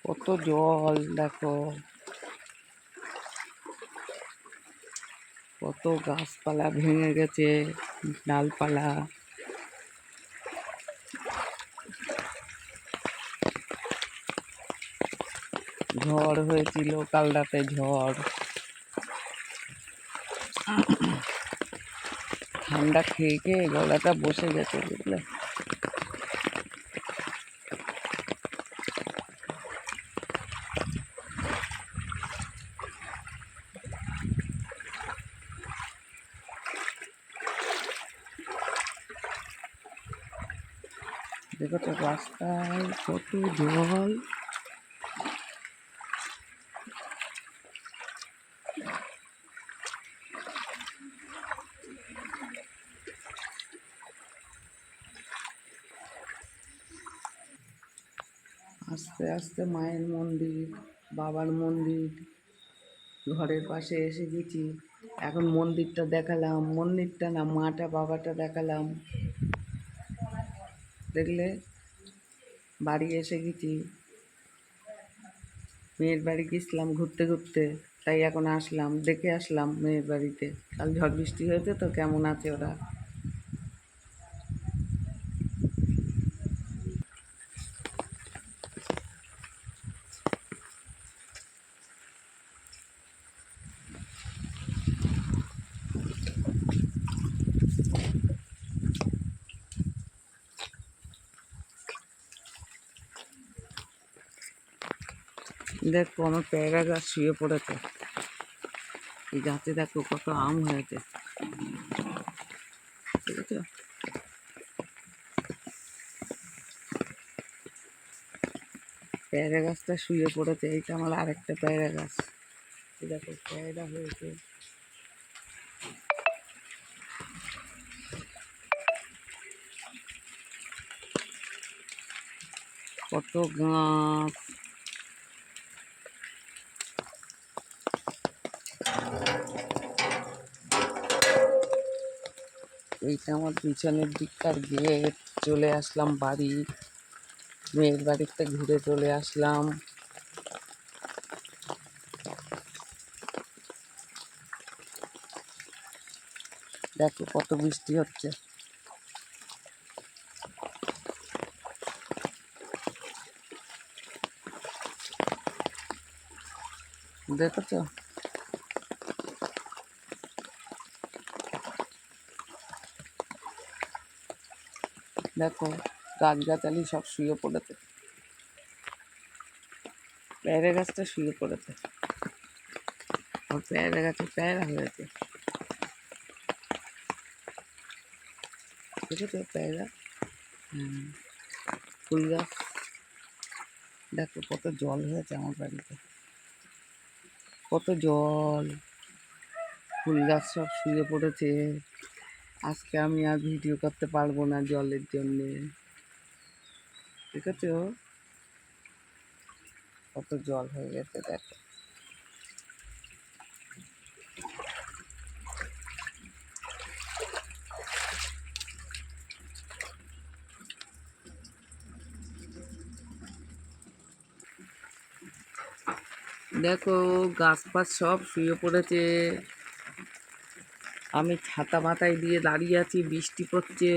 কত জল দেখো, কত গাছপালা ভেঙে গেছে, ডালপালা। ঝড় হয়েছিল কাল রাতে, ঝড়। ঠান্ডা খেয়ে খেয়ে গলাটা বসে গেছে, বুঝলে। দেখো তো রাস্তায় কত জল। আস্তে আস্তে মায়ের মন্দির, বাবার মন্দির ঘরের পাশে এসে গেছি। এখন মন্দিরটা দেখালাম, মন্দিরটা না, মাটা বাবাটা দেখালাম, দেখলে। বাড়ি এসে গেছি, মেয়ের বাড়ি গেছিলাম ঘুরতে ঘুরতে, তাই এখন আসলাম, দেখে আসলাম মেয়ের বাড়িতে। কাল ঝড় বৃষ্টি হয়েছে তো, কেমন আছে ওরা। দেখো আমার পেয়ারা গাছ শুয়ে পড়েছে, এই গাছে দেখো কত আম হয়েছে, ঠিক আছে। পেয়ারা গাছটা শুয়ে পড়েছে, এইটা আমার আরেকটা পেয়ারা গাছ, দেখো পেয়ারা হয়েছে। কত গাছ, এইটা আমার পিছনের দিকটার গেট। চলে আসলাম বাড়ি, মেয়ের বাড়িতে ঘুরে চলে আসলাম। দেখো কত বৃষ্টি হচ্ছে, দেখেছো। দেখো গাছগাছালি সব শুয়ে পড়েছে, পেয়ারা গাছটা শুয়ে পড়েছে, আর পেয়ারা গাছে পেয়ারা হয়েছে, দেখেছো পেয়ারা। ফুল গাছ দেখো কত জল হয়েছে আমার বাড়িতে, কত জল। ফুল গাছ সব শুয়ে পড়েছে। আজকে আমি আর ভিডিও করতে পারবো না জলের জন্যে, দেখেছো কত জল হয়ে গেছে। দেখো দেখো গাছ পাছ সব শুয়ে পড়েছে। আমি ছাতা মাথায় দিয়ে দাঁড়িয়ে আছি, বৃষ্টি পড়ছে।